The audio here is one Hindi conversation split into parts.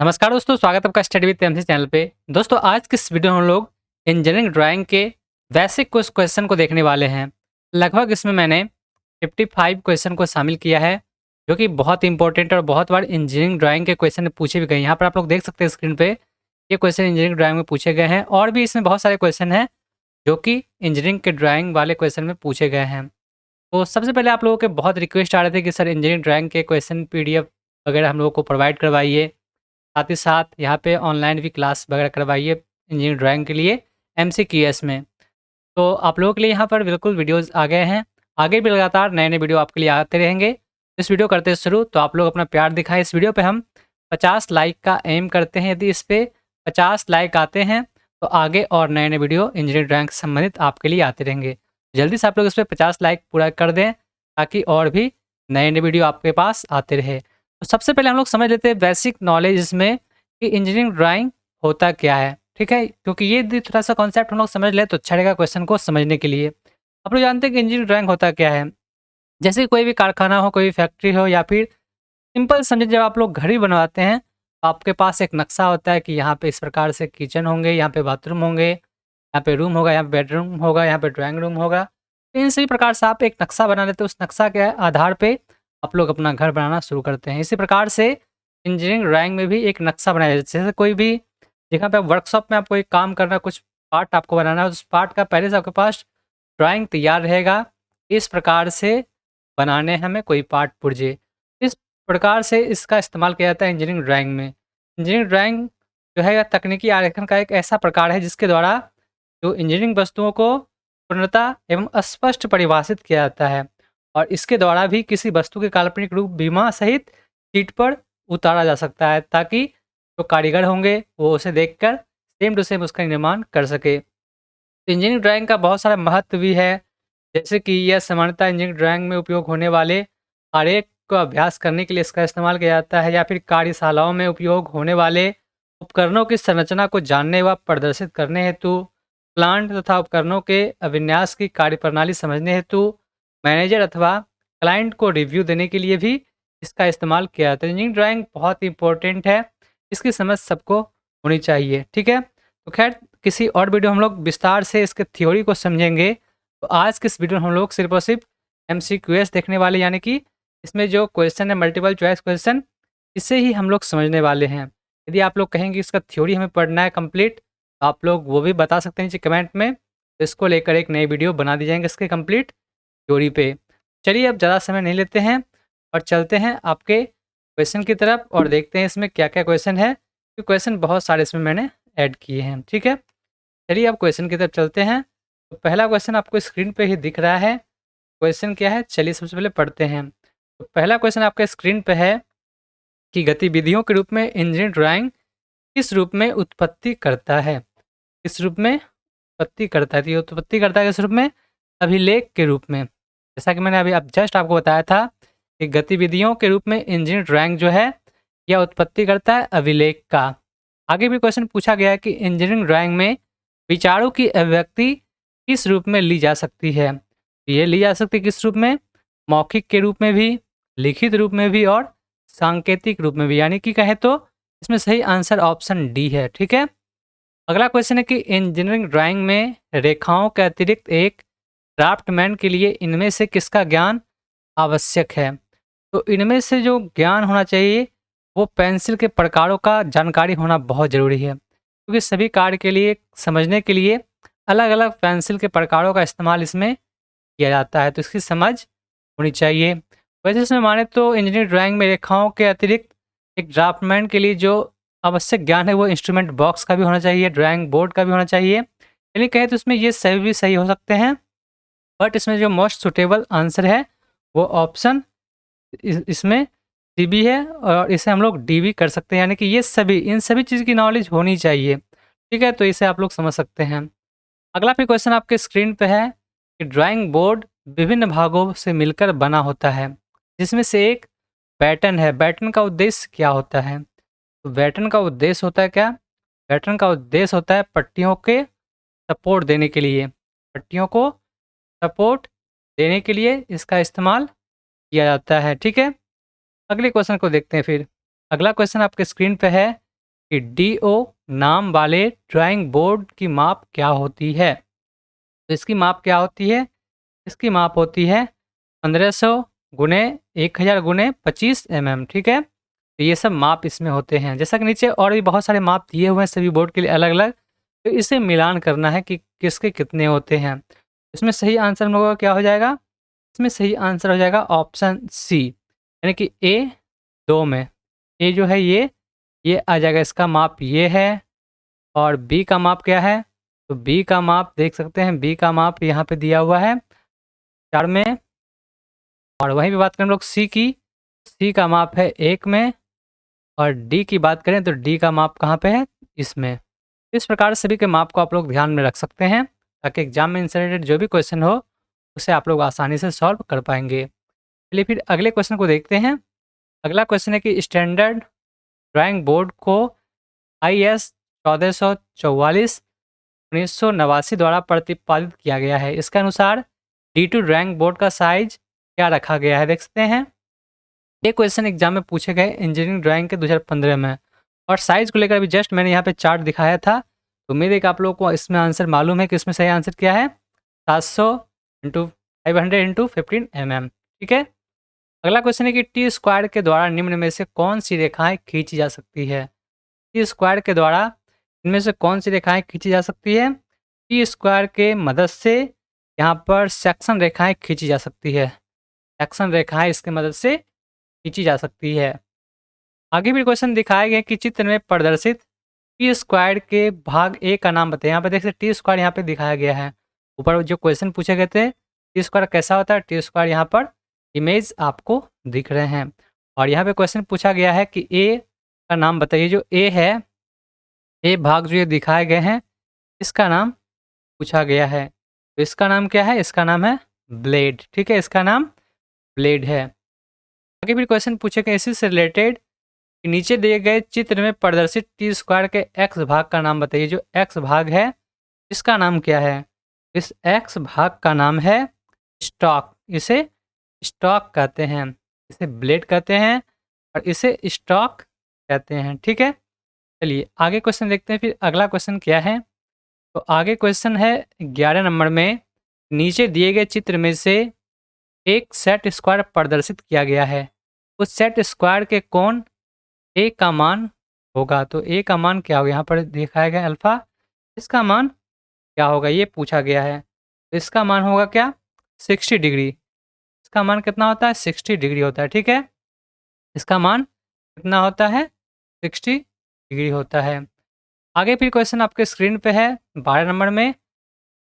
नमस्कार दोस्तों, स्वागत है आपका स्टडी विद एमसी चैनल पे। दोस्तों, आज की इस वीडियो में हम लोग इंजीनियरिंग ड्राइंग के बेसिक कुछ क्वेश्चन को देखने वाले हैं। लगभग इसमें मैंने 55 क्वेश्चन को शामिल किया है, जो कि बहुत इंपॉर्टेंट और बहुत बार इंजीनियरिंग ड्राइंग के क्वेश्चन पूछे भी गए हैं। यहाँ पर आप लोग देख सकते हैं स्क्रीन पे, ये क्वेश्चन इंजीनियरिंग ड्राइंग में पूछे गए हैं और भी इसमें बहुत सारे क्वेश्चन हैं, जो कि इंजीनियरिंग के ड्राइंग वाले क्वेश्चन में पूछे गए हैं। तो सबसे पहले आप लोगों के बहुत रिक्वेस्ट आ रहे थे कि सर इंजीनियरिंग ड्राइंग के क्वेश्चन पीडीएफ वगैरह हम लोगों को प्रोवाइड करवाइए। साथ ही साथ यहाँ पे ऑनलाइन भी क्लास वगैरह करवाइए इंजीनियरिंग ड्राइंग के लिए एमसीक्यूएस में। तो आप लोगों के लिए यहाँ पर बिल्कुल वीडियोज़ आ गए हैं। आगे भी लगातार नए-नए वीडियो आपके लिए आते रहेंगे। इस वीडियो करते शुरू, तो आप लोग अपना प्यार दिखाएँ। इस वीडियो पे हम 50 लाइक का एम करते हैं। यदि इस पे 50 लाइक आते हैं, तो आगे और नए-नए वीडियो इंजीनियरिंग ड्राइंग से संबंधित आपके लिए आते रहेंगे। जल्दी से आप लोग इस पे 50 लाइक पूरा कर दें, ताकि और भी नए-नए वीडियो आपके पास आते रहे। तो सबसे पहले हम लोग समझ लेते हैं बेसिक नॉलेज इसमें कि इंजीनियरिंग ड्राइंग होता क्या है, ठीक है? क्योंकि ये यदि थोड़ा-सा कॉन्सेप्ट हम लोग समझ लें तो अच्छा रहेगा क्वेश्चन को समझने के लिए। आप लोग जानते हैं कि इंजीनियरिंग ड्राइंग होता क्या है? जैसे कोई भी कारखाना हो, कोई फैक्ट्री हो या फिर सिंपल समझिए जब आप लोग घर ही बनवाते हैं, तो आपके पास एक नक्शा होता है कि यहाँ पे इस प्रकार से किचन होंगे, यहाँ पे बाथरूम होंगे, यहाँ पे रूम होगा, यहाँ पे बेडरूम होगा, यहाँ पे ड्राइंग रूम होगा। तो इन सभी प्रकार से आप एक नक्शा बना लेते हो, उस नक्शा के आधार पे आप लोग अपना घर बनाना शुरू करते हैं। इसी प्रकार से इंजीनियरिंग ड्राइंग में भी एक नक्शा बनाया जाता है। जैसे कोई भी जगह पे वर्कशॉप में आपको एक काम करना है, कुछ पार्ट आपको बनाना है, उस पार्ट का पहले से आपके पास ड्राइंग तैयार रहेगा। इस प्रकार से बनाने हमें कोई पार्ट पुर्जे। इस प्रकार से इसका इस्तेमाल किया जाता है इंजीनियरिंग ड्राइंग में। इंजीनियरिंग ड्राइंग जो है, या तकनीकी आरेखन का एक ऐसा प्रकार है जिसके द्वारा जो इंजीनियरिंग वस्तुओं को पूर्णतः एवं स्पष्ट परिभाषित किया जाता है, और इसके द्वारा भी किसी वस्तु के काल्पनिक रूप बीमा सहित शीट पर उतारा जा सकता है, ताकि जो कारीगर होंगे वो उसे देखकर सेम टू सेम उसका निर्माण कर सके। तो इंजीनियरिंग ड्राइंग का बहुत सारा महत्व भी है। जैसे कि यह सामान्यतः इंजीनियरिंग ड्राइंग में उपयोग होने वाले आरेख का अभ्यास करने के लिए इसका इस्तेमाल किया जाता है, या फिर कार्यशालाओं में उपयोग होने वाले उपकरणों की संरचना को जानने व प्रदर्शित करने हेतु, प्लांट तथा उपकरणों के अभिन्यास की कार्यप्रणाली समझने हेतु, मैनेजर अथवा क्लाइंट को रिव्यू देने के लिए भी इसका इस्तेमाल किया जाता है। इंजीनियरिंग ड्राइंग बहुत इंपॉर्टेंट है, इसकी समझ सबको होनी चाहिए, ठीक है? तो खैर, किसी और वीडियो हम लोग विस्तार से इसके थ्योरी को समझेंगे। तो आज के इस वीडियो में हम लोग सिर्फ और सिर्फ एमसीक्यूएस देखने वाले, यानी कि इसमें जो क्वेश्चन है मल्टीपल चॉइस क्वेश्चन, इसे ही हम लोग समझने वाले हैं। यदि आप लोग कहेंगे इसका थ्योरी हमें पढ़ना है कंप्लीट, तो आप लोग वो भी बता सकते हैं नीचे कमेंट में। तो इसको लेकर एक नई वीडियो बना दी जाएंगे इसके कंप्लीट थ्योरी पे। चलिए, अब ज़्यादा समय नहीं लेते हैं और चलते हैं आपके क्वेश्चन की तरफ और देखते हैं इसमें क्या-क्या क्वेश्चन है। तो क्वेश्चन बहुत सारे इसमें मैंने ऐड किए हैं, ठीक है? चलिए अब क्वेश्चन की तरफ चलते हैं। तो पहला क्वेश्चन आपको स्क्रीन पे ही दिख रहा है। क्वेश्चन क्या है? चलिए सबसे पहले पढ़ते हैं। तो पहला क्वेश्चन आपके स्क्रीन पे है कि गतिविधियों के रूप में इंजीनियरिंग ड्राइंग किस रूप में उत्पत्ति करता है? किस रूप में उत्पत्ति करता है? तो ये उत्पत्ति करता है किस रूप में? अभिलेख के रूप में। जैसा कि मैंने अभी अब जस्ट आपको बताया था कि गतिविधियों के रूप में इंजीनियरिंग ड्राइंग जो है, यह उत्पत्ति करता है अभिलेख का। आगे भी क्वेश्चन पूछा गया है कि इंजीनियरिंग ड्राइंग में विचारों की अभिव्यक्ति किस रूप में ली जा सकती है? ये ली जा सकती है किस रूप में? मौखिक के रूप में भी, लिखित रूप में भी और सांकेतिक रूप में भी। यानी कि कहें तो इसमें सही आंसर ऑप्शन डी है, ठीक है? अगला क्वेश्चन है कि इंजीनियरिंग ड्राइंग में रेखाओं के अतिरिक्त एक ड्राफ्टमैन के लिए इनमें से किसका ज्ञान आवश्यक है? तो इनमें से जो ज्ञान होना चाहिए, वो पेंसिल के प्रकारों का जानकारी होना बहुत ज़रूरी है, क्योंकि सभी कार्य के लिए समझने के लिए अलग-अलग पेंसिल के प्रकारों का इस्तेमाल इसमें किया जाता है, तो इसकी समझ होनी चाहिए। वैसे इसमें माने तो इंजीनियरिंग ड्राइंग में रेखाओं के अतिरिक्त एक ड्राफ्टमैन के लिए जो आवश्यक ज्ञान है, वो इंस्ट्रूमेंट बॉक्स का भी होना चाहिए, ड्राइंग बोर्ड का भी होना चाहिए। यानी कहें तो इसमें ये सभी भी सही हो सकते हैं, बट इसमें जो मोस्ट सूटेबल आंसर है, वो ऑप्शन इसमें सी भी है, और इसे हम लोग डी भी कर सकते हैं। यानी कि ये सभी, इन सभी चीज़ की नॉलेज होनी चाहिए, ठीक है? तो इसे आप लोग समझ सकते हैं। अगला फिर क्वेश्चन आपके स्क्रीन पे है कि ड्राइंग बोर्ड विभिन्न भागों से मिलकर बना होता है, जिसमें से एक बैटन है। बैटन का उद्देश्य क्या होता है? तो बैटन का उद्देश्य होता है क्या? बैटन का उद्देश्य होता है पट्टियों के सपोर्ट देने के लिए। पट्टियों को सपोर्ट देने के लिए इसका इस्तेमाल किया जाता है, ठीक है? अगले क्वेश्चन को देखते हैं फिर। अगला क्वेश्चन आपके स्क्रीन पे है कि DO नाम वाले ड्राइंग बोर्ड की माप क्या होती है? तो इसकी माप क्या होती है? इसकी माप होती है 1500 गुणे 1000 गुणे 25 mm, ठीक है? तो ये सब माप इसमें होते हैं। जैसा कि नीचे और भी बहुत सारे माप दिए हुए हैं सभी बोर्ड के लिए अलग-अलग, तो इसे मिलान करना है कि किसके कितने होते हैं। इसमें सही आंसर हम लोगों का क्या हो जाएगा? इसमें सही आंसर हो जाएगा ऑप्शन सी, यानी कि ए 2 में। ए जो है ये आ जाएगा, इसका माप ये है। और बी का माप क्या है? तो बी का माप देख सकते हैं, बी का माप यहाँ पे दिया हुआ है 4 में। और वहीं पे बात करें हम लोग सी की, सी का माप है 1 में। और डी की बात करें तो डी का माप कहाँ पे है? इसमें। इस प्रकार सभी के माप को आप लोग ध्यान में रख सकते हैं, ताकि एग्जाम में इनसे रिलेटेड जो भी क्वेश्चन हो, उसे आप लोग आसानी से सॉल्व कर पाएंगे। चलिए फिर अगले क्वेश्चन को देखते हैं। अगला क्वेश्चन है कि स्टैंडर्ड ड्राइंग बोर्ड को IS 1444 1989 द्वारा प्रतिपादित किया गया है। इसके अनुसार D2 ड्राइंग बोर्ड का साइज क्या रखा गया है? देख सकते हैं। ये क्वेश्चन एग्जाम में पूछे गए इंजीनियरिंग ड्राइंग के 2015 में। और साइज को लेकर अभी जस्ट मैंने यहाँ पे चार्ट दिखाया था। तो उम्मीद है कि आप लोगों को इसमें आंसर मालूम है कि इसमें सही आंसर क्या है? 700 इंटू 500 इंटू 15 mm, ठीक है। अगला क्वेश्चन है कि टी स्क्वायर के द्वारा निम्न में से कौन सी रेखाएं खींची जा सकती है? टी स्क्वायर के द्वारा इनमें से कौन सी रेखाएं खींची जा सकती है? टी स्क्वायर के मदद से यहाँ पर सेक्शन रेखाएं खींची जा सकती है। सेक्शन रेखाएं इसके मदद से खींची जा सकती है। आगे भी क्वेश्चन दिखाया गया कि चित्र में प्रदर्शित टी स्क्वायर के भाग ए का नाम बताएं। यहाँ पे देख सकते टी स्क्वायर यहाँ पे दिखाया गया है। ऊपर जो क्वेश्चन पूछे गए थे टी स्क्वायर कैसा होता है, टी स्क्वायर यहाँ पर इमेज आपको दिख रहे हैं। और यहाँ पे क्वेश्चन पूछा गया है कि ए का नाम बताइए। जो ए है, ए भाग जो ये दिखाए गए हैं, इसका नाम पूछा गया है। तो इसका नाम क्या है? इसका नाम है ब्लेड, ठीक है, इसका नाम ब्लेड है। आगे भी क्वेश्चन पूछे गए इसी से रिलेटेड कि नीचे दिए गए चित्र में प्रदर्शित टी स्क्वायर के एक्स भाग का नाम बताइए। जो एक्स भाग है, इसका नाम क्या है? इस एक्स भाग का नाम है स्टॉक। इसे स्टॉक कहते हैं, इसे ब्लेड कहते हैं और इसे स्टॉक कहते हैं, ठीक है। चलिए आगे क्वेश्चन देखते हैं। फिर अगला क्वेश्चन क्या है? तो आगे क्वेश्चन है 11 नंबर में, नीचे दिए गए चित्र में से एक सेट स्क्वायर प्रदर्शित किया गया है। उस सेट स्क्वायर के कोण ए का मान होगा। तो ए का मान क्या होगा? यहाँ पर दिखाया गया अल्फा, इसका मान क्या होगा ये पूछा गया है। तो इसका मान होगा क्या? 60 डिग्री। इसका मान कितना होता है? 60 डिग्री होता है, ठीक है। इसका मान कितना होता है? 60 डिग्री होता है। आगे फिर क्वेश्चन आपके स्क्रीन पे है 12 नंबर में,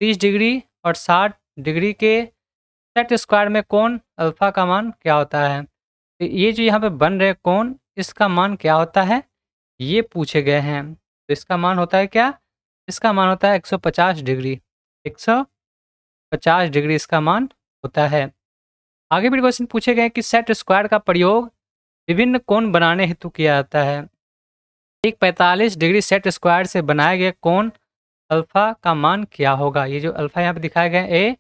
30 डिग्री और 60 डिग्री के सेट स्क्वायर में कोण अल्फा का मान क्या होता है? तो ये जो यहाँ पे बन रहे कोण, इसका मान क्या होता है? ये पूछे गए हैं। तो इसका मान होता है क्या? इसका मान होता है 150 डिग्री। 150 डिग्री इसका मान होता है। आगे भी क्वेश्चन पूछे गए कि सेट स्क्वायर का प्रयोग विभिन्न कोण बनाने हेतु किया जाता है। एक 45 डिग्री सेट स्क्वायर से बनाए गए कोण अल्फा का मान क्या होगा? ये जो अल्फा यहाँ पे दिखाया गया है ए,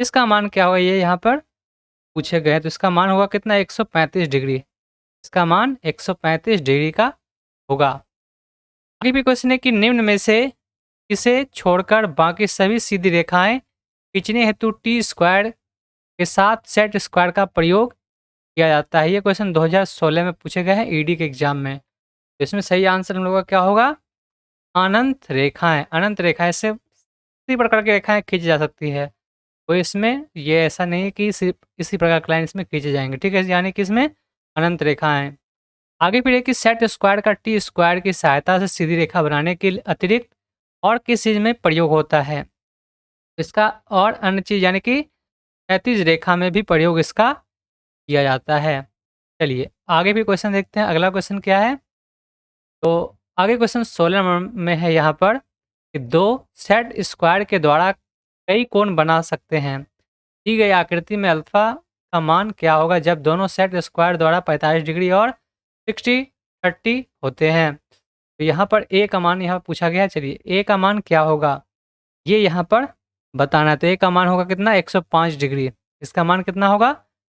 इसका मान क्या होगा? ये यहाँ पर पूछे गए हैं। तो इसका मान होगा कितना? 135 डिग्री। इसका मान 135 डिग्री का होगा। आगे भी क्वेश्चन है कि निम्न में से इसे छोड़कर बाकी सभी सीधी रेखाएं खींचने हेतु टी स्क्वायर के साथ सेट स्क्वायर का प्रयोग किया जाता है। ये क्वेश्चन 2016 में पूछे गए हैं ईडी के एग्जाम में। तो इसमें सही आंसर हम लोगों का क्या होगा? अनंत रेखाएं। अनंत रेखाएं से इसी प्रकार की रेखाएं खींची जा सकती है। तो इसमें ये ऐसा नहीं है कि सिर्फ इसी प्रकार के लाइन इसमें खींचे जाएंगे, ठीक है, यानी कि इसमें अनंत रेखाएं। आगे फिर है कि सेट स्क्वायर का टी स्क्वायर की सहायता से सीधी रेखा बनाने के अतिरिक्त और किस चीज़ में प्रयोग होता है? इसका और अन्य चीज़ यानी कि क्षैतिज रेखा में भी प्रयोग इसका किया जाता है। चलिए आगे भी क्वेश्चन देखते हैं। अगला क्वेश्चन क्या है? तो आगे क्वेश्चन 16 नंबर में है यहाँ पर कि दो सेट स्क्वायर के द्वारा कई कोण बना सकते हैं। दी गई आकृति में अल्फा का मान क्या होगा जब दोनों सेट स्क्वायर द्वारा 45 डिग्री और 60 30 होते हैं? तो यहाँ पर ए का मान यहाँ पूछा गया है। चलिए ए का मान क्या होगा ये यहाँ पर बताना है। तो ए का मान होगा कितना? 105 डिग्री। इसका मान कितना होगा?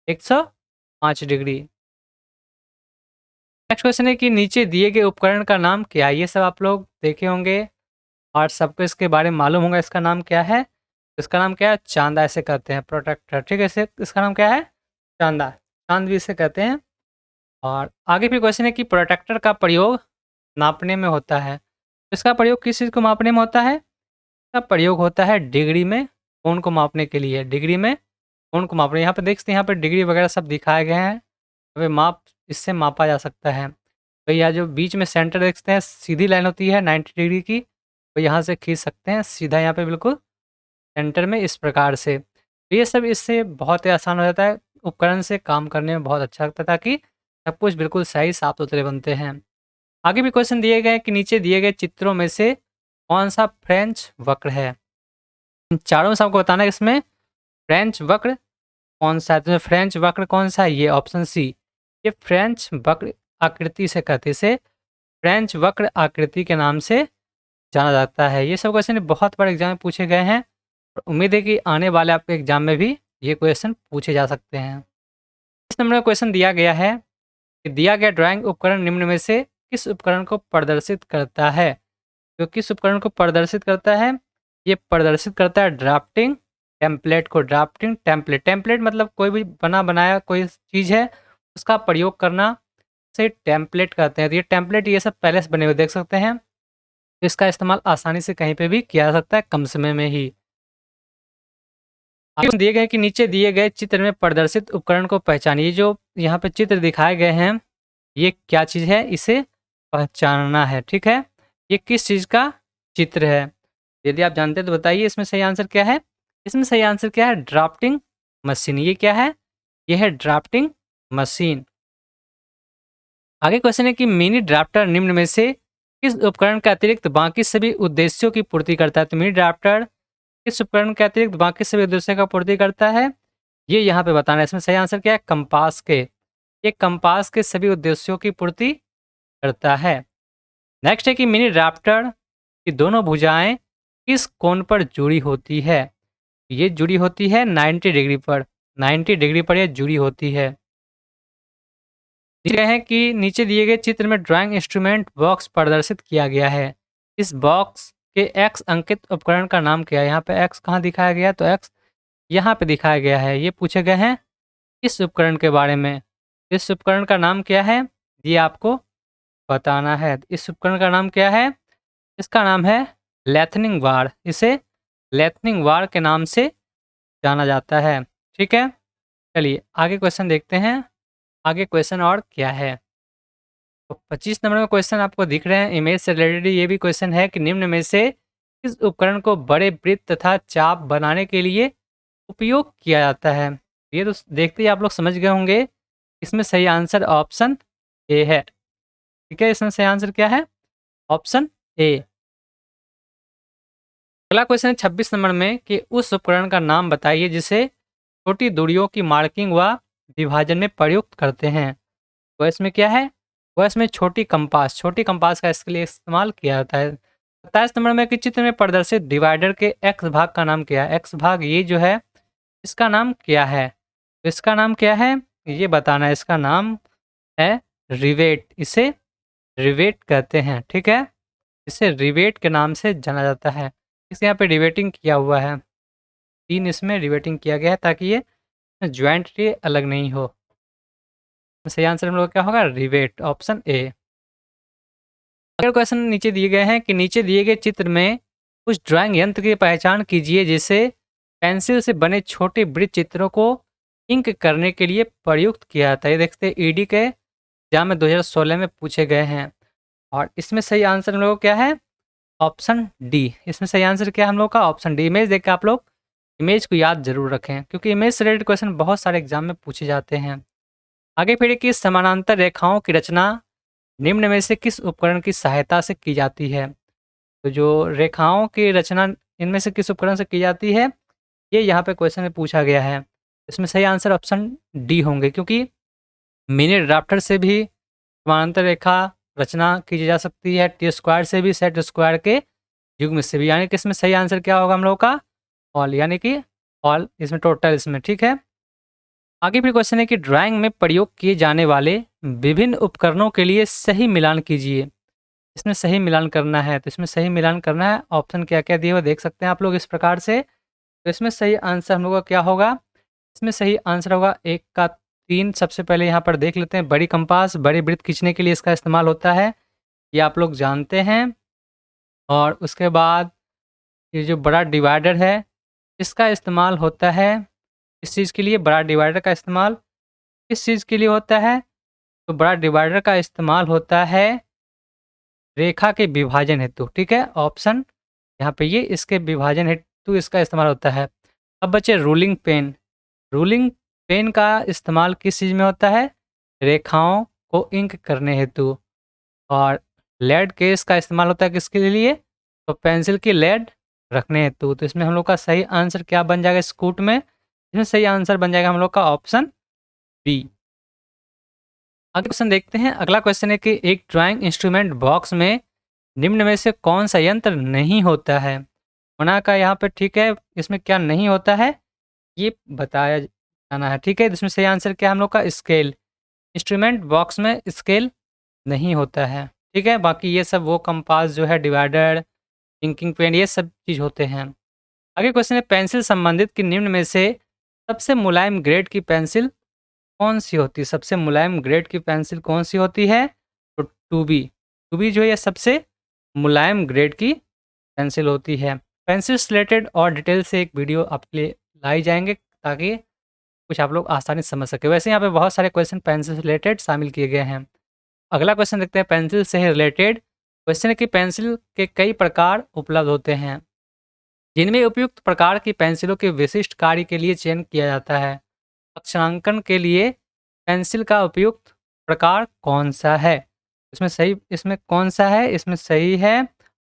105 डिग्री। नेक्स्ट क्वेश्चन है कि नीचे दिए गए उपकरण का नाम क्या है? ये सब आप लोग देखे होंगे और सबको इसके बारे में मालूम होगा। इसका नाम क्या है? इसका नाम क्या है? चांदा इसे कहते हैं, प्रोटेक्टर। ठीक है, इसे इसका नाम क्या है? चांदा, चांद भी इसे कहते हैं। और आगे फिर क्वेश्चन है कि प्रोटेक्टर का प्रयोग नापने में होता है। इसका प्रयोग किस चीज़ को मापने में होता है? इसका प्रयोग होता है डिग्री में कोण को मापने के लिए। डिग्री में कोण को मापने, यहाँ पे देख सकते हैं, यहाँ पे डिग्री वगैरह सब दिखाए गए हैं। हमें माप इससे मापा जा सकता है। तो यह जो बीच में सेंटर देखते हैं, सीधी लाइन होती है 90 डिग्री की, तो यहाँ से खींच सकते हैं सीधा यहाँ पे बिल्कुल सेंटर में इस प्रकार से। तो ये सब इससे बहुत ही आसान हो जाता है, उपकरण से काम करने में बहुत अच्छा लगता है, ताकि सब कुछ बिल्कुल सही साफ-सुथरे बनते हैं। आगे भी क्वेश्चन दिए गए हैं कि नीचे दिए गए चित्रों में से कौन-सा फ्रेंच वक्र है? इन चारों में से आपको बताना है इसमें फ्रेंच वक्र कौन-सा है? तो फ्रेंच वक्र कौन-सा है? ये ऑप्शन सी, ये फ्रेंच वक्र आकृति से कहते हैं। इसे फ्रेंच वक्र आकृति के नाम से जाना जाता है। ये सब क्वेश्चन बहुत बार एग्जाम में पूछे गए हैं और उम्मीद है कि आने वाले आपके एग्जाम में भी ये क्वेश्चन पूछे जा सकते हैं। इस नंबर का क्वेश्चन दिया गया है कि दिया गया ड्राइंग उपकरण निम्न में से किस उपकरण को प्रदर्शित करता है? तो किस उपकरण को प्रदर्शित करता है? ये प्रदर्शित करता है ड्राफ्टिंग टेम्पलेट को। ड्राफ्टिंग टेम्पलेट, टेम्पलेट मतलब कोई भी बना बनाया कोई चीज़ है, उसका प्रयोग करना से टेम्पलेट कहते हैं। तो ये टेम्पलेट ये सब पहले से बने हुए देख सकते हैं। तो इसका इस्तेमाल आसानी से कहीं पे भी किया जा सकता है, कम समय में ही। आगे दिए गए कि नीचे दिए गए चित्र में प्रदर्शित उपकरण को पहचानिए। जो यहाँ पे चित्र दिखाए गए हैं, ये क्या चीज़ है? इसे पहचानना है, ठीक है? ये किस चीज़ का चित्र है? यदि आप जानते हैं तो बताइए इसमें सही आंसर क्या है? इसमें सही आंसर क्या है? Drafting machine. ये क्या है? ये है ड्राफ्टिंग मशीन। आगे क्वेश्चन है कि मिनी ड्राफ्टर निम्न में से किस उपकरण के अतिरिक्त बाकी सभी उद्देश्यों की पूर्ति करता है? तो मिनी ड्राफ्टर किस उपकरण के अतिरिक्त बाकी सभी उद्देश्यों का पूर्ति करता है? ये यहाँ पे बताना है। इसमें सही आंसर क्या है? कंपास के। ये कंपास के सभी उद्देश्यों की पूर्ति करता है। नेक्स्ट है कि मिनी ड्राफ्टर की दोनों भुजाएं किस कोण पर जुड़ी होती है? ये जुड़ी होती है 90 डिग्री पर। 90 डिग्री पर ये जुड़ी होती है। दिए हैं कि नीचे दिए गए चित्र में ड्राइंग इंस्ट्रूमेंट बॉक्स प्रदर्शित किया गया है। इस बॉक्स के एक्स अंकित उपकरण का नाम क्या है? यहाँ पे एक्स कहाँ दिखाया गया है? तो एक्स यहाँ पे दिखाया गया है। ये पूछे गए हैं इस उपकरण के बारे में। इस उपकरण का नाम क्या है? ये आपको बताना है। इस उपकरण का नाम क्या है? इसका नाम है लेथनिंग बार। इसे लेथनिंग बार के नाम से जाना जाता है। ठीक है, चलिए आगे क्वेश्चन देखते हैं। आगे क्वेश्चन और क्या है? तो 25 नंबर का क्वेश्चन आपको दिख रहे हैं, इमेज से रिलेटेड ये भी क्वेश्चन है कि निम्न में से किस उपकरण को बड़े वृत्त तथा चाप बनाने के लिए उपयोग किया जाता है? ये तो देखते ही आप लोग समझ गए होंगे। इसमें सही आंसर ऑप्शन ए है। ठीक है, इसमें सही आंसर क्या है? Option A. अगला क्वेश्चन है 26 नंबर में कि उस उपकरण का नाम बताइए जिसे छोटी दूरियों की मार्किंग व विभाजन में प्रयुक्त करते हैं। तो इसमें क्या है? वो इसमें छोटी कंपास का इसके लिए इस्तेमाल किया जाता है। 27 नंबर में कि चित्र में प्रदर्शित डिवाइडर के एक्स भाग का नाम क्या है? एक्स भाग ये जो है, इसका नाम क्या है? तो इसका नाम क्या है? ये बताना है। इसका नाम है रिवेट। इसे रिवेट कहते हैं, ठीक है? इसे रिवेट के नाम से जाना जाता है। इसे यहाँ पे रिवेटिंग किया हुआ है। 3 इसमें रिवेटिंग किया गया है ताकि ये जॉइंटली अलग नहीं हो। सही आंसर हम लोग क्या होगा? Rivet, option A. अगले क्वेश्चन नीचे दिए गए हैं कि नीचे दिए गए चित्र में उस ड्राइंग यंत्र की पहचान कीजिए जिसे पेंसिल से बने छोटे वृत्त चित्रों को इंक करने के लिए प्रयुक्त किया जाता है। ये देखते हैं ईडी के एग्जाम में 2016 में पूछे गए हैं और इसमें सही आंसर हम लोग क्या है? Option D. इसमें सही आंसर क्या है हम लोग का? Option D. इमेज देख के आप लोग इमेज को याद जरूर रखें क्योंकि इमेज से रिलेटेड क्वेश्चन बहुत सारे एग्जाम में पूछे जाते हैं। आगे फिर कि समानांतर रेखाओं की रचना निम्न में से किस उपकरण की सहायता से की जाती है? तो जो रेखाओं की रचना इनमें से किस उपकरण से की जाती है, ये यहाँ पे क्वेश्चन में पूछा गया है। इसमें सही आंसर ऑप्शन डी होंगे क्योंकि मिनी ड्राफ्टर से भी समानांतर रेखा रचना की जा सकती है, टी स्क्वायर से भी, सेट स्क्वायर के युग्म से भी, यानी कि इसमें सही आंसर क्या होगा हम लोग का? ऑल, यानी कि ऑल इसमें टोटल इसमें। ठीक है, आगे फिर क्वेश्चन है कि ड्राइंग में प्रयोग किए जाने वाले विभिन्न उपकरणों के लिए सही मिलान कीजिए। इसमें सही मिलान करना है, तो इसमें सही मिलान करना है। ऑप्शन क्या-क्या दिए हुए देख सकते हैं आप लोग इस प्रकार से। तो इसमें सही आंसर हम लोग का क्या होगा? इसमें सही आंसर होगा 1 का 3। सबसे पहले यहाँ पर देख लेते हैं, बड़ी कंपास, बड़ी वृत्त खींचने के लिए इसका इस्तेमाल होता है, ये आप लोग जानते हैं। और उसके बाद ये जो बड़ा डिवाइडर है, इसका इस्तेमाल होता है किस चीज़ के लिए? बड़ा डिवाइडर का इस्तेमाल किस चीज़ के लिए होता है? तो बड़ा डिवाइडर का इस्तेमाल होता है रेखा के विभाजन हेतु, ठीक है? ऑप्शन यहाँ पे ये इसके विभाजन हेतु इसका इस्तेमाल होता है। अब बचे रूलिंग पेन। रूलिंग पेन का इस्तेमाल किस चीज़ में होता है? रेखाओं को इंक करने हेतु। और लेड केस का इस्तेमाल होता है किसके लिए? तो पेंसिल की लेड रखने हेतु। तो इसमें हम लोग का सही आंसर क्या बन जाएगा स्कूट में? इसमें सही आंसर बन जाएगा हम लोग का ऑप्शन बी। आगे क्वेश्चन देखते हैं। अगला क्वेश्चन है कि एक ड्राइंग इंस्ट्रूमेंट बॉक्स में निम्न में से कौन सा यंत्र नहीं होता है? होना का यहाँ पे ठीक है, इसमें क्या नहीं होता है ये बताया जाना है, ठीक है? इसमें सही आंसर क्या है हम लोग का? स्केल। इंस्ट्रूमेंट बॉक्स में स्केल नहीं होता है, ठीक है? बाकी ये सब वो कंपास जो है, डिवाइडर, इंकिंग पेन, ये सब चीज़ होते हैं। आगे क्वेश्चन है पेंसिल संबंधित कि निम्न में से सबसे मुलायम ग्रेड की पेंसिल कौन-सी होती है? सबसे मुलायम ग्रेड की पेंसिल कौन-सी होती है? तो 2B। 2B जो है ये सबसे मुलायम ग्रेड की पेंसिल होती है। पेंसिल से रिलेटेड और डिटेल से एक वीडियो आपके लिए लाई जाएँगे ताकि कुछ आप लोग आसानी से समझ सकें। वैसे यहाँ पे बहुत सारे क्वेश्चन पेंसिल से रिलेटेड शामिल किए गए हैं। अगला क्वेश्चन देखते हैं पेंसिल से ही रिलेटेड। क्वेश्चन है कि पेंसिल के कई प्रकार उपलब्ध होते हैं, जिनमें उपयुक्त प्रकार की पेंसिलों के विशिष्ट कार्य के लिए चयन किया जाता है। अक्षरांकन के लिए पेंसिल का उपयुक्त प्रकार कौन-सा है? इसमें कौन-सा है? इसमें सही है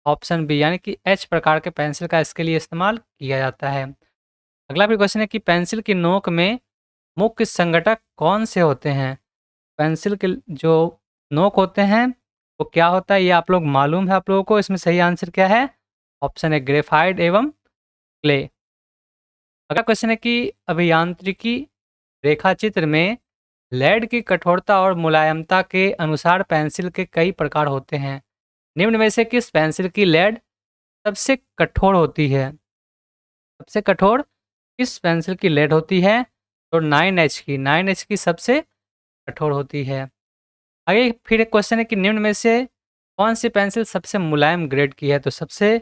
ऑप्शन बी, यानी कि एच प्रकार के पेंसिल का इसके लिए इस्तेमाल किया जाता है। अगला भी क्वेश्चन है कि पेंसिल की नोक में मुख्य संघटक कौन से होते हैं? पेंसिल के जो नोक होते हैं वो क्या होता है ये आप लोग मालूम है आप लोगों को। इसमें सही आंसर क्या है? ऑप्शन है ग्रेफाइट एवं क्ले। अगला क्वेश्चन है कि अभियांत्रिकी रेखाचित्र में लेड की कठोरता और मुलायमता के अनुसार पेंसिल के कई प्रकार होते हैं। निम्न में से किस पेंसिल की लेड सबसे कठोर होती है? सबसे कठोर किस पेंसिल की लेड होती है? तो 9H की। 9H की सबसे कठोर होती है। आगे फिर एक क्वेश्चन है कि निम्न में से कौन सी पेंसिल सबसे मुलायम ग्रेड की है? तो सबसे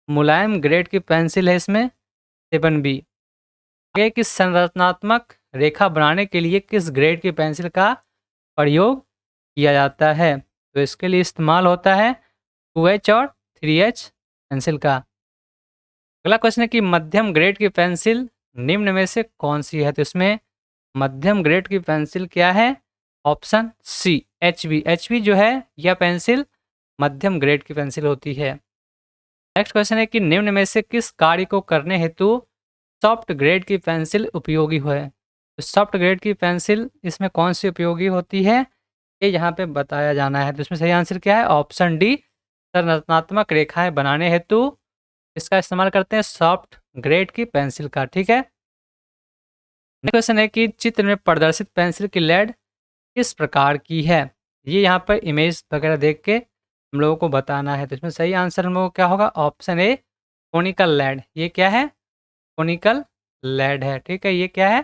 मुलायम ग्रेड की पेंसिल है इसमें 7B। आगे कि संरचनात्मक रेखा बनाने के लिए किस ग्रेड की पेंसिल का प्रयोग किया जाता है? तो इसके लिए इस्तेमाल होता है 2H और 3H पेंसिल का। अगला क्वेश्चन है कि मध्यम ग्रेड की पेंसिल निम्न में से कौन सी है? तो इसमें मध्यम ग्रेड की पेंसिल क्या है? ऑप्शन सी HB। HB जो है यह पेंसिल मध्यम ग्रेड की पेंसिल होती है। नेक्स्ट क्वेश्चन है कि निम्न में से किस कार्य को करने हेतु सॉफ्ट ग्रेड की पेंसिल उपयोगी है? तो सॉफ्ट ग्रेड की पेंसिल इसमें कौन सी उपयोगी होती है ये यहाँ पे बताया जाना है। तो इसमें सही आंसर क्या है? ऑप्शन डी संरचनात्मक रेखाएं बनाने हेतु इसका इस्तेमाल करते हैं सॉफ्ट ग्रेड की पेंसिल का, ठीक है। नेक्स्ट क्वेश्चन है कि चित्र में प्रदर्शित पेंसिल की लेड किस प्रकार की है? ये यहाँ पर इमेज वगैरह देख के हम लोगों को बताना है। तो इसमें सही आंसर हम लोगों को क्या होगा? Option A conical lead. ये क्या है? कोनिकल लेड है, ठीक है। ये क्या है?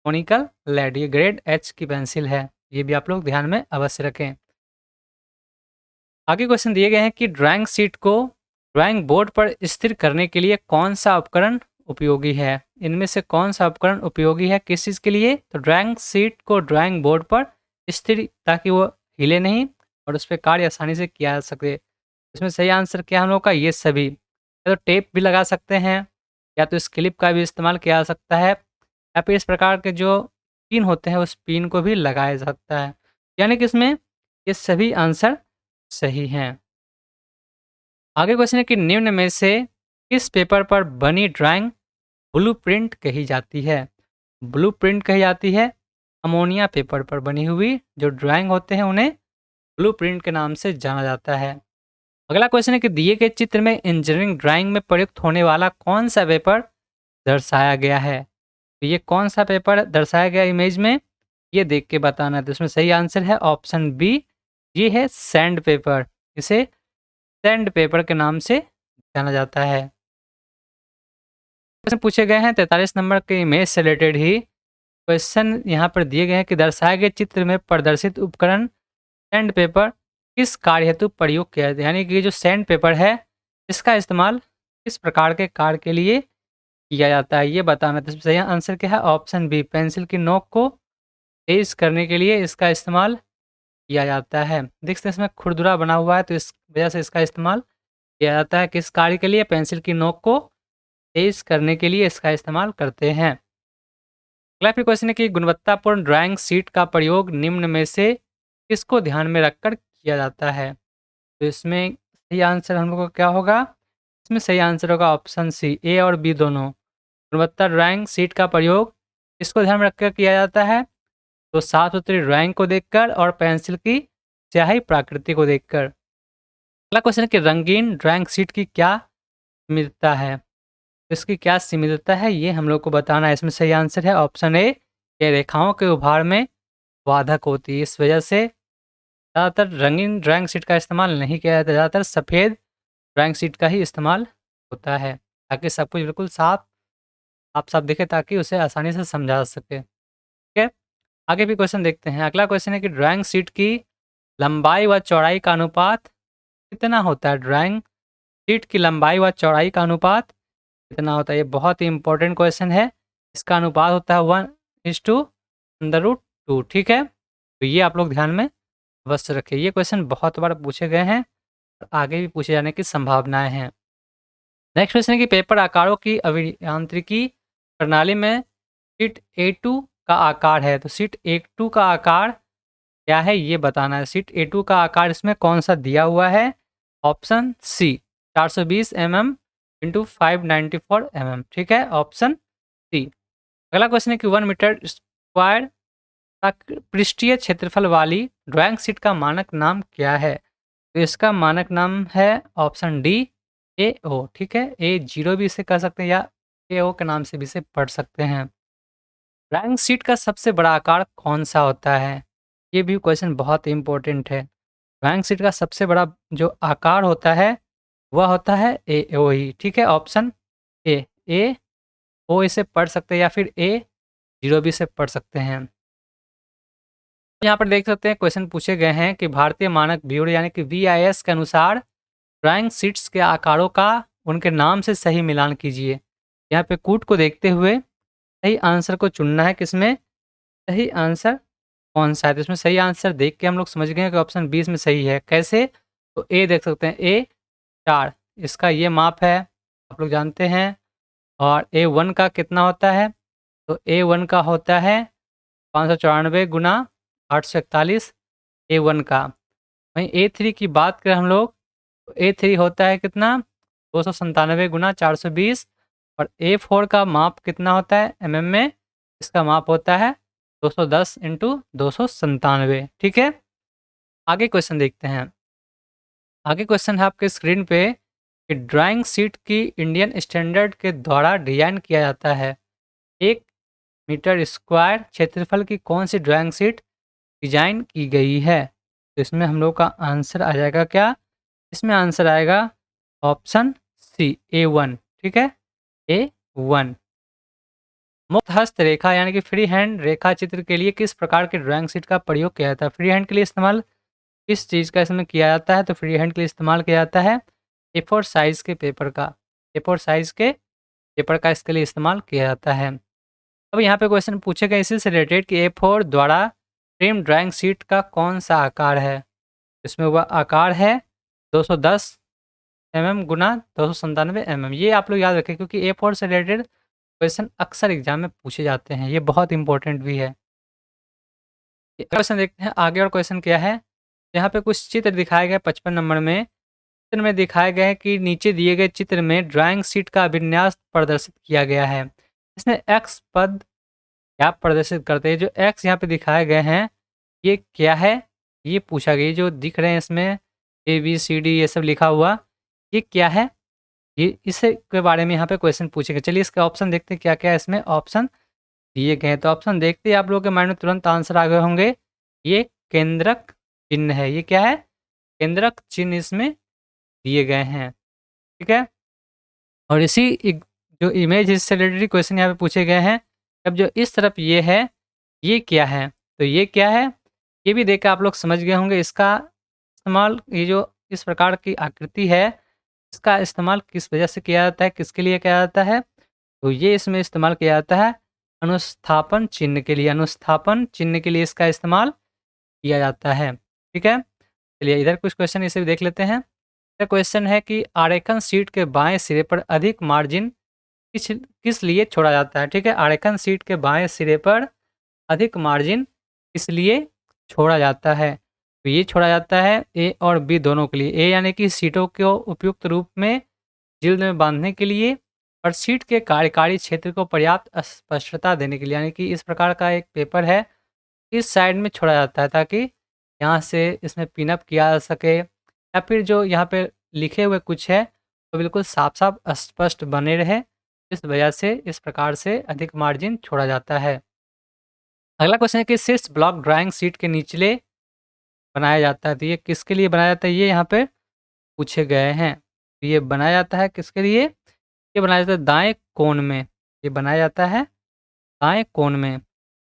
Conical lead. ये ग्रेड एच की पेंसिल है, ये भी आप लोग ध्यान में अवश्य रखें। आगे क्वेश्चन दिए गए हैं कि ड्राइंग शीट को ड्राइंग बोर्ड पर स्थिर करने के लिए कौन सा उपकरण उपयोगी है? इनमें से कौन सा उपकरण उपयोगी है किस चीज़ के लिए? तो ड्राइंग शीट को ड्राइंग बोर्ड पर स्थिर, ताकि वो हिले नहीं और उस पे कार्य आसानी से किया जा सके। इसमें सही आंसर क्या है हम लोग का? ये सभी। या तो टेप भी लगा सकते हैं, या तो इस क्लिप का भी इस्तेमाल किया जा सकता है, या फिर इस प्रकार के जो पिन होते हैं उस पिन को भी लगाया जा सकता है। यानी कि इसमें ये सभी आंसर सही हैं। आगे क्वेश्चन है कि निम्न में से किस पेपर पर बनी ड्राइंग ब्लूप्रिंट कही जाती है? ब्लूप्रिंट कही जाती है अमोनिया पेपर पर बनी हुई जो ड्राइंग होते हैं उन्हें ब्लूप्रिंट के नाम से जाना जाता है। अगला क्वेश्चन है कि दिए गए चित्र में इंजीनियरिंग ड्राइंग में प्रयुक्त होने वाला कौन सा पेपर दर्शाया गया है? तो ये कौन सा पेपर दर्शाया गया इमेज में? ये देख के बताना है। तो इसमें सही आंसर है ऑप्शन बी, ये है सैंड पेपर। इसे सैंड पेपर के नाम से जाना जाता है। क्वेश्चन पूछे गए हैं 43 नंबर के इमेज से रिलेटेड ही। क्वेश्चन यहाँ पर दिए गए हैं कि दर्शाए गए चित्र में प्रदर्शित उपकरण सैंड पेपर किस कार्य हेतु प्रयोग किया जाता है? यानी कि ये जो सैंड पेपर है, इसका इस्तेमाल किस प्रकार के कार्य के लिए किया जाता है, ये बताना है। तो इसमें सही आंसर क्या है? ऑप्शन बी, पेंसिल की नोक को तेज करने के लिए इसका इस्तेमाल किया जाता है। देख सकते हैं इसमें खुरदुरा बना हुआ है, तो इस वजह से इसका इस्तेमाल किया जाता है। किस कार्य के लिए? पेंसिल की नोक को तेज करने के लिए इसका इस्तेमाल करते हैं। अगला फिर क्वेश्चन है कि गुणवत्तापूर्ण ड्राइंग शीट का प्रयोग निम्न में से किसको ध्यान में रखकर किया जाता है? तो इसमें सही आंसर हम लोग का क्या होगा? इसमें सही आंसर होगा ऑप्शन सी, ए और बी दोनों। गुणवत्ता ड्राइंग शीट का प्रयोग किसको ध्यान में रखकर किया जाता है? तो साफ सुथरी ड्राइंग को देखकर और पेंसिल की स्याही प्रकृति को देखकर। अगला क्वेश्चन है कि रंगीन ड्राइंग शीट की क्या विविधता है? तो इसकी क्या सीमितता है, ये हम लोग को बताना है। इसमें सही आंसर है ऑप्शन ए, ये रेखाओं के उभार में बाधक होती है। इस वजह से ज़्यादातर रंगीन ड्राइंग शीट का इस्तेमाल नहीं किया जाता, ज़्यादातर सफ़ेद ड्राइंग शीट का ही इस्तेमाल होता है, ताकि सब कुछ बिल्कुल साफ-साफ दिखे, ताकि उसे आसानी से समझा जा सके। ठीक है? आगे भी क्वेश्चन देखते हैं। अगला क्वेश्चन है कि ड्राइंग शीट की लंबाई व चौड़ाई का अनुपात कितना होता है? ड्राइंग शीट की लंबाई व चौड़ाई का अनुपात कितना होता है? ये बहुत ही इंपॉर्टेंट क्वेश्चन है। इसका अनुपात होता है 1:√2। ठीक है? तो ये आप लोग ध्यान में अवश्य रखें। ये क्वेश्चन बहुत बार पूछे गए हैं और आगे भी पूछे जाने की संभावनाएँ हैं। नेक्स्ट क्वेश्चन है कि पेपर आकारों की अभियांत्रिकी प्रणाली में शीट A2 का आकार है। तो शीट A2 का आकार क्या है, ये बताना है। शीट A2 का आकार इसमें कौन-सा दिया हुआ है? Option C, 420 mm into 594 mm। ठीक है? Option C. अगला क्वेश्चन है कि 1 मीटर स्क्वायर का पृष्ठीय क्षेत्रफल वाली ड्राइंग शीट का मानक नाम क्या है? तो इसका मानक नाम है ऑप्शन डी, A0। ठीक है? A0 भी इसे कह सकते हैं या A0 के नाम से भी इसे पढ़ सकते हैं। ड्राइंग शीट का सबसे बड़ा आकार कौन-सा होता है? ये भी क्वेश्चन बहुत इम्पोर्टेंट है। ड्राइंग शीट का सबसे बड़ा जो आकार होता है, वह होता है A0 ही। ठीक है? ऑप्शन ए, A0 इसे पढ़ सकते हैं या फिर A0 भी इसे पढ़ सकते हैं। यहाँ पर देख सकते हैं क्वेश्चन पूछे गए हैं कि भारतीय मानक ब्यूरो यानी कि BIS के अनुसार ड्राइंग शीट्स के आकारों का उनके नाम से सही मिलान कीजिए। यहाँ पे कूट को देखते हुए सही आंसर को चुनना है। किसमें सही आंसर कौन-सा है? तो इसमें सही आंसर देख के हम लोग समझ गए हैं कि ऑप्शन बी इसमें सही है। कैसे? तो ए देख सकते हैं, A4 इसका ये माप है, आप लोग जानते हैं। और A1 का कितना होता है? तो A1 का होता है 594 गुना 841 A1 का। वहीं A3 की बात करें हम लोग, तो A3 होता है कितना? 297 गुना 420। और A4 का माप कितना होता है mm में? इसका माप होता है 210 इंटू 297। ठीक है? आगे क्वेश्चन देखते हैं। आगे क्वेश्चन है आपके स्क्रीन पे कि ड्राइंग शीट की इंडियन स्टैंडर्ड के द्वारा डिजाइन किया जाता है। 1 मीटर स्क्वायर क्षेत्रफल की कौन सी ड्राइंग शीट डिजाइन की गई है? तो इसमें हम लोग का आंसर आ जाएगा क्या? इसमें आंसर आएगा ऑप्शन सी, A1। ठीक है? A1। मुक्त हस्त रेखा यानी कि फ्री हैंड रेखा चित्र के लिए किस प्रकार के ड्राइंग शीट का प्रयोग किया जाता है? फ्री हैंड के लिए इस्तेमाल किस चीज़ का इसमें किया जाता है? तो फ्री हैंड के लिए इस्तेमाल किया जाता है A4 साइज़ के पेपर का। A4 साइज़ के पेपर का इसके लिए इस्तेमाल किया जाता है। अब यहाँ पे क्वेश्चन पूछे गए इसी से रिलेटेड कि A4 द्वारा फ्रेम ड्राइंग शीट का कौन-सा आकार है? इसमें वह आकार है 210 गुना 297 ये आप लोग याद रखें, क्योंकि A4 से रिलेटेड क्वेश्चन अक्सर एग्जाम में पूछे जाते हैं। ये बहुत इंपॉर्टेंट भी है। क्वेश्चन देखते हैं आगे। और क्वेश्चन क्या है? यहाँ पे कुछ चित्र दिखाए गए 55 नंबर में। चित्र में दिखाए गए हैं कि नीचे दिए गए चित्र में ड्राइंग शीट का विन्यास प्रदर्शित किया गया है। इसमें एक्स पद क्या प्रदर्शित करते हैं? जो एक्स यहाँ पे दिखाए गए हैं, ये क्या है? ये पूछा गया। ये जो दिख रहे हैं इसमें ABCD ये सब लिखा हुआ, ये क्या है? ये इससे के बारे में यहाँ पे क्वेश्चन पूछे गए। चलिए इसका ऑप्शन देखते हैं क्या-क्या है इसमें। ऑप्शन दिए गए हैं। तो ऑप्शन देखते ही आप लोगों के माइंड में तुरंत आंसर आ गए होंगे, ये केंद्रक चिन्ह है। ये क्या है? केंद्रक चिन्ह इसमें दिए गए हैं, ठीक है? और इसी जो इमेज से रिलेटेड क्वेश्चन यहाँ पे पूछे गए हैं। अब जो इस तरफ ये है, ये क्या है? तो ये क्या है? ये भी देख के आप लोग समझ गए होंगे। इसका इस्तेमाल, ये जो इस प्रकार की आकृति है, इसका इस्तेमाल किस वजह से किया जाता है, किसके लिए किया जाता है? तो ये इसमें इस्तेमाल किया जाता है अनुस्थापन चिन्ह के लिए। अनुस्थापन चिन्ह के लिए इसका इस्तेमाल किया जाता है, ठीक है? चलिए इधर कुछ क्वेश्चन इसे भी देख लेते हैं। क्वेश्चन है कि आरेखन शीट के बाएं सिरे पर अधिक मार्जिन किस किस लिए छोड़ा जाता है? ठीक है, आरेखन शीट के बाएं सिरे पर अधिक मार्जिन किस लिए छोड़ा जाता है? तो ये छोड़ा जाता है ए और बी दोनों के लिए। ए यानी कि सीटों को उपयुक्त रूप में जिल्द में बांधने के लिए, और सीट के कार्यकारी क्षेत्र को पर्याप्त स्पष्टता देने के लिए। यानी कि इस प्रकार का एक पेपर है, इस साइड में छोड़ा जाता है ताकि यहाँ से इसमें पिन अप किया जा सके, या फिर जो यहाँ पे लिखे हुए कुछ है तो बिल्कुल साफ-साफ स्पष्ट बने रहे। इस वजह से इस प्रकार से अधिक मार्जिन छोड़ा जाता है। अगला क्वेश्चन है कि शीर्ष ब्लॉक ड्राइंग शीट के निचले बनाया जाता है। तो ये किसके लिए बनाया जाता है? ये यहाँ पे पूछे गए हैं। तो ये बनाया जाता है किसके लिए? ये बनाया जाता है दाएँ कोण में। ये बनाया जाता है दाएँ कोण में।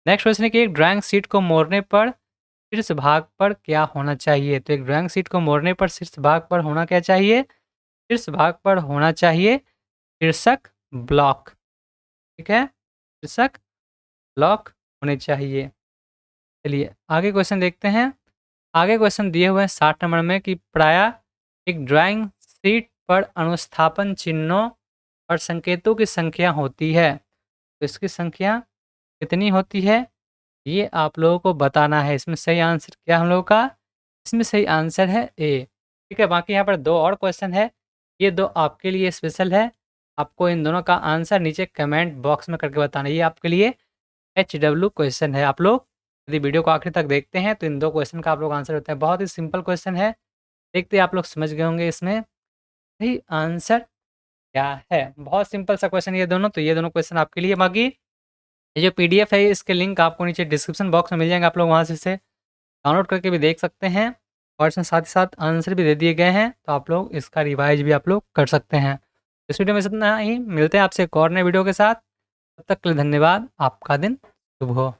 नेक्स्ट क्वेश्चन है कि एक ड्राइंग शीट को मोड़ने पर शीर्ष भाग पर क्या होना चाहिए? तो एक ड्राइंग शीट को मोड़ने पर शीर्ष भाग पर होना क्या चाहिए? शीर्ष भाग पर होना चाहिए शीर्षक ब्लॉक, ठीक है? शीर्षक ब्लॉक होने चाहिए। चलिए आगे क्वेश्चन देखते हैं। आगे क्वेश्चन दिए हुए हैं 60 नंबर में कि प्रायः एक ड्राइंग शीट पर अनुस्थापन चिन्हों और संकेतों की संख्या होती है। तो इसकी संख्या कितनी होती है? ये आप लोगों को बताना है। इसमें सही आंसर क्या हम लोगों का? इसमें सही आंसर है ए, ठीक है? बाकी यहाँ पर 2 और क्वेश्चन है, ये 2 आपके लिए स्पेशल है। आपको इन दोनों का आंसर नीचे कमेंट बॉक्स में करके बताना है। ये आपके लिए HW क्वेश्चन है। आप लोग यदि वीडियो को आखिर तक देखते हैं तो इन 2 क्वेश्चन का आप लोग आंसर होता है। बहुत ही सिंपल क्वेश्चन है। देखते ही आप लोग समझ गए होंगे इसमें सही आंसर क्या है। बहुत सिंपल सा क्वेश्चन ये दोनों, तो ये दोनों क्वेश्चन आपके लिए। बाकी ये जो PDF है इसके लिंक आपको नीचे डिस्क्रिप्शन बॉक्स में मिल जाएंगे। आप लोग वहाँ से इसे डाउनलोड करके भी देख सकते हैं, और इसमें साथ ही साथ आंसर भी दे दिए गए हैं, तो आप लोग इसका रिवाइज भी आप लोग कर सकते हैं। इस वीडियो में इतना ही। मिलते हैं आपसे एक और नए वीडियो के साथ। तब तक के लिए धन्यवाद। आपका दिन शुभ हो।